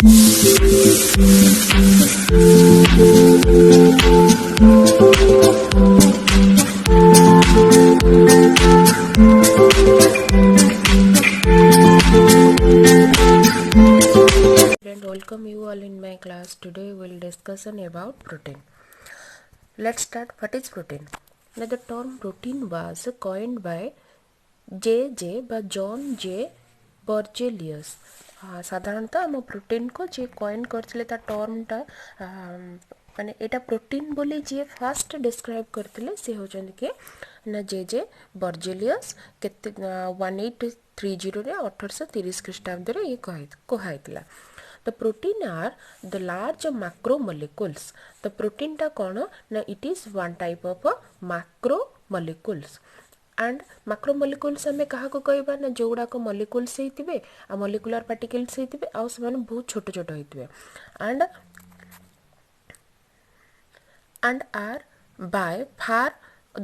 Welcome you all in my class. Today we will discussion about protein. Let's start. What is protein? Now the term protein was coined by J. by John J. Berzelius. साधारणतः आम protein को जे coin करथिले ता टर्मटा माने एटा protein बोली जे fast describe करथिले से होचन के ना जे बर्जेलियस केते 1830 रे 1830 ख्रीष्टाब्द रे ये कहैतला. The protein are the large macromolecules. The protein ta kono na it is one type of macromolecules. And macromolecules हमें कहा को कहबा ना जोड़ा को molecules हेतिबे आ molecular particles हेतिबे आ समान बहुत छोट छोट हेतिबे and are by far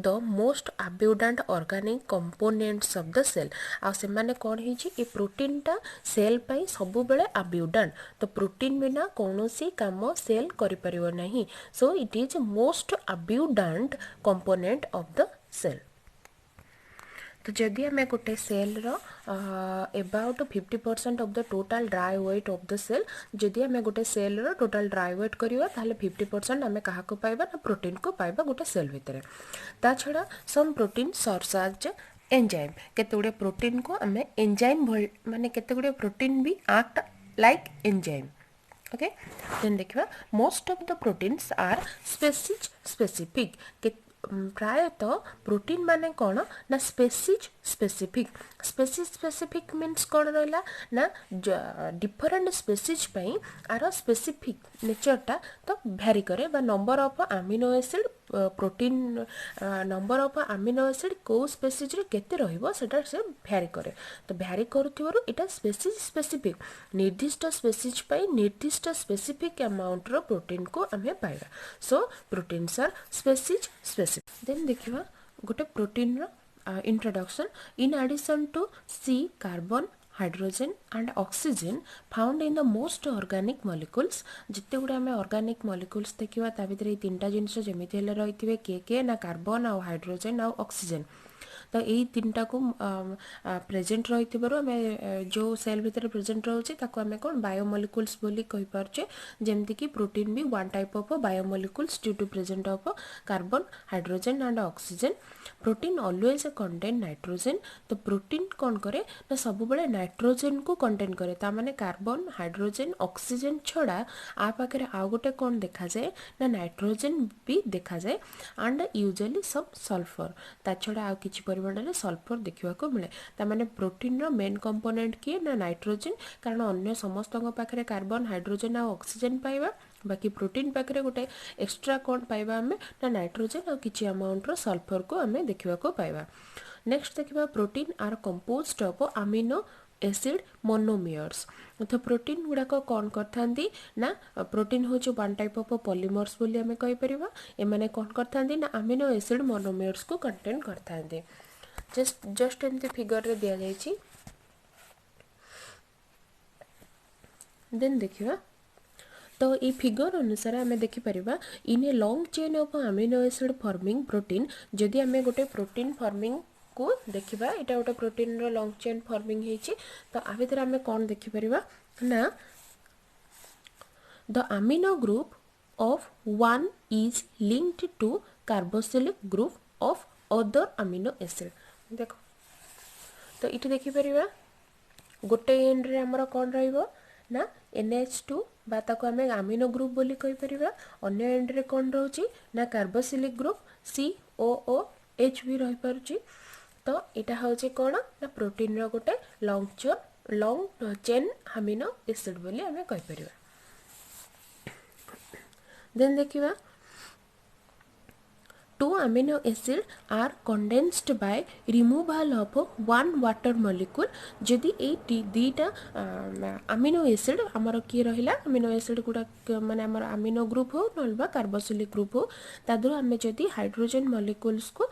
the most abundant organic components of the cell. आ से माने कोन हे जी ए प्रोटीन टा सेल पई सबु बेले abundant. तो प्रोटीन बिना कोनोसी काम सेल करि परिबो नाही. So it is most abundant component of the cell. तो जदि आम गोटे cell about 50% of the total dry weight of the cell जदि आम गोटे सेल टोटल ड्राई वेट करवा ताले 50% आम क्या पाइबा ना प्रोटीन को पाइबा गोटे सेल भितर. ता छड़ा some protein serves as enzyme केते गुडे प्रोटीन को आम एंजाइम माने केते गुडे प्रोटीन भी act like enzyme. Okay then देखिबा most of the proteins are species specific. प्रायतः प्रोटीन माने कौन ना species specific. Species specific means कौन रहा ना डिफरेंट स्पेसीज पई आर स्पेसिफिक नेचरटा तो भ्यारी करे बा number of amino acid protein number of amino acid को स्पेसीज रे केते रहइबो सेटा से भ्यारी करे. तो भ्यारी करूथिबारु एटा स्पेसीज स्पेसिफिक निर्दिष्ट स्पेसीज पई निर्दिष्ट स्पेसिफिक अमाउंट रो प्रोटीन को हमें पाइबा. So proteins are species specific. Then देखिबा गोटे प्रोटीन रो introduction. In addition to C, carbon, hydrogen and oxygen found in the most organic molecules. जिते गुडे आमे organic molecules देखिबा ता भितर तीनटा जिनिस जेमिति हेले रहिथिबे के ना कार्बन आ हाइड्रोजन आ ऑक्सीजन. तो यही तीनटा को प्रेजेंट रही जो सेल भितर प्रेजेंट रोचे ताको आमे कोन बायोमोलिक्यूल्स बोली कहि परचे. जेमति कि प्रोटीन भी one type of biomolecules due to present of carbon hydrogen and oxygen. Protein always contain nitrogen. तो प्रोटीन कौन करे ना सब बेले नाइट्रोजन को कंटेन करे. ता माने कार्बन हाइड्रोजन ऑक्सीजन छड़ा आ पाखरे आ गोटे कौन देखा जाए ना नाइट्रोजन भी देखा जाए एंड यूजुअली सब सल्फर. ता छड़ा आ किछि परिमाण रे सल्फर देखिबा को मिले. ता माने प्रोटीन रो मेन कंपोनेंट किए ना नाइट्रोजन कारण अन्य समस्त पाखरे कार्बन हाइड्रोजन आ ऑक्सीजन पाइबा. बाकी प्रोटीन पाखरे गोटे एक्स्ट्रा कौन पाइबा हमें ना नाइट्रोजन और किछि अमाउंट रो सल्फर को हमें देखिबा को पाइबा. नेक्स्ट देखिबा protein are composed of amino acid monomers. तो प्रोटीन गुडा को कौन करथांदी ना प्रोटीन होचे वन टाइप ऑफ पॉलीमर्स बोली हमें कहि परिबा. ए माने कौन करथांदी ना अमीनो एसिड मोनोमियर्स को कंटेन करथांदी. जस्ट एंती फिगर रे दिया जायछि. देन देखिबा तो ये फिगर अनुसार आम देखिपर in a long chain of amino acid forming protein. जदि आम गोटे प्रोटीन फॉर्मिंग को देखिबा एटा गोटे प्रोटीन रो लॉन्ग चेन फॉर्मिंग हेछि. तो आ भीतर आम कौन देखिपर ना the amino group of one is linked to carboxylic group of other amino acid. देखो तो ये देखिपर गोटे एंड रे हमर कौन रहिबो ना NH2 बा ताको आमे अमीनो ग्रुप बोली कहि परिबा. अन्य एंड रे कोन रहउची ना कार्बोक्सिलिक ग्रुप COOH भी रहि परची. तो एटा होचे कोन ना प्रोटीन रो गोटे लॉन्ग चेन अमीनो एसिड बोली आमे कहि परिबा. देन देखिबा 2 amino acid are condensed by removal of one water molecule जदि ए दीटा amino acid आमर किए रहिला amino acid गुडा माने आमर amino group हो नलबा कार्बोक्सिलिक ग्रुप हो तादरो आमे जदि हाइड्रोजन मॉलिक्यूल्स को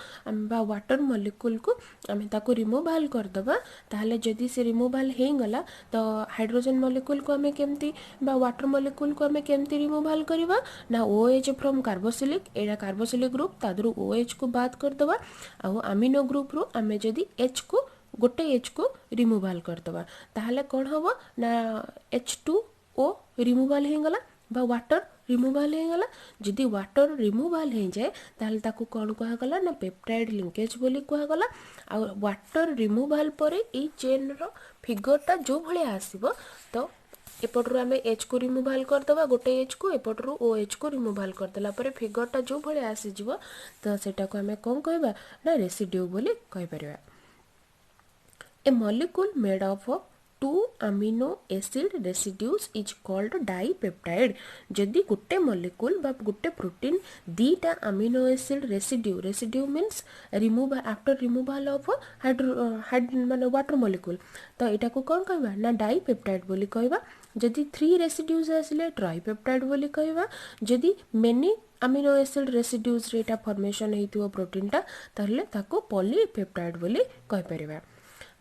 बा वाटर मॉलिक्यूल को आमे ताको रिमूवल कर दबा ताहले जदि से रिमूवल हे गला तो हाइड्रोजन मॉलिक्यूल को आमे केमती बा वाटर मॉलिक्यूल को आमे केमती रिमूवल करबा ना OH फ्रॉम कार्बोक्सिलिक एडा कार्बोक्सिलिक ग्रुप तादरो OH को बात कर दबा आ अमीनो ग्रुप रो आमे जदि H को गोटे H को रिमूवल कर दबा ताहले कोन हबो ना H2O रिमूवल हे गला बा वाटर रिमूवल हो गला जदि वाटर रिमूवल हो जाए ताहले ताकू कौन कह गला ना पेप्टाइड लिंकेज बोली कह गला आ वाटर रिमूवल पर ए चेन रो फिगरटा जो भले आसीबो तो एपटरू आम एच को रिमूवल करदे गोटे एच को एपटरू OH को रिमूवल करदेला पर फिगरटा जो भले आसीजिवो तो सेटा को आम कौन कहबा ना रेसिड्यू बोली कहि परिबा a molecule made of 2 amino acid residues is called dipeptide जदि गोटे मॉलिक्यूल बा गोटे प्रोटीन दीटा amino acid residue means remove after removal of माने वाटर मॉलिक्यूल तो एटा को कौन कहबा ना डाइपेप्टाइड बोली कहबा जदि 3 रेसिड्यूज आसिले ट्राइपेप्टाइड बोली कहबा जदि मेनी अमीनो एसिड रेसिड्यूज रेटा फॉर्मेशन हेतिबो प्रोटीनटा ताहले ताको पॉलीपेप्टाइड बोली कहि परिबा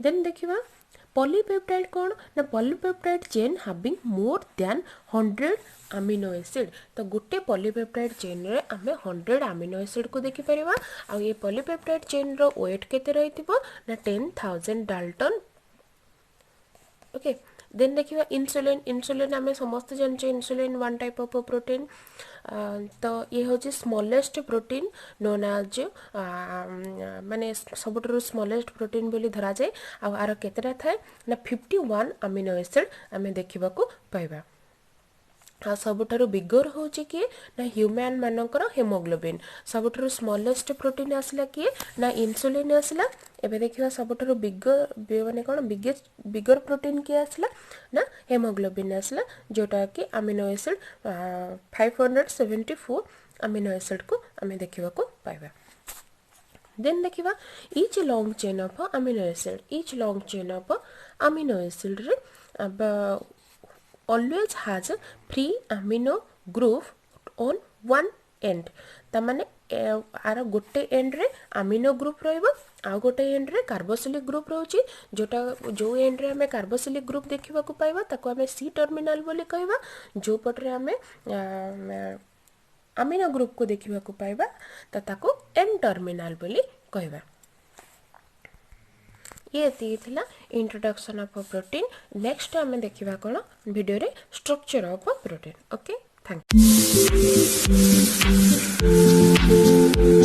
देन देखिबा पॉलीपेप्टाइड कौन ना polypeptide chain having more than 100 amino acid तो गोटे पॉलीपेप्टाइड चेन रे आमे 100 अमीनो एसिड को देखि परिबा आ ये पॉलीपेप्टाइड चेन रो वेट केते रहितिबो ना 10000 डाल्टन ओके देन देखिबा इंसुलिन आमे समस्त जानचे insulin one type of protein तो ये होची स्मॉलेस्ट प्रोटीन नोन एज माने सबटरो स्मॉलेस्ट प्रोटीन बोली धरा जाए आ आर केतेटा थाए ना 51 अमीनो एसिड आमे देखिबा को पाइबा आ सबठारु बिगर होची कि ना ह्यूमन मानकर हेमोग्लोबिन सबठारु स्मॉलेस्ट प्रोटीन आसला कि ना इंसुलिन आसला एबे देखिबा सबठारु बिगर माने कोन बिगर प्रोटीन के आसला ना हेमोग्लोबिन आसला जोटा कि अमीनो एसिड 574 अमीनो एसिड को आमे देखिबा को पाइबा देन देखिबा each long chain of amino acid रे अब always has a free amino group on one end तमाने आर गोटे एंड रे अमीनो ग्रुप रहइबो आ गोटे एंड रे कार्बोक्सिलिक ग्रुप रहउची जोटा जो एंड रे हमें कार्बोक्सिलिक ग्रुप देखिबा को पाइबा ताको हमें सी टर्मिनल बोली कहबा जो पट रे हमें अमीनो ग्रुप को देखिबा को पाइबा त ताको एन टर्मिनल बोली कहबा ये थिला इंट्रोडक्शन ऑफ प्रोटीन नेक्स्ट हमें देखिबा कोन वीडियो रे structure of protein okay thank you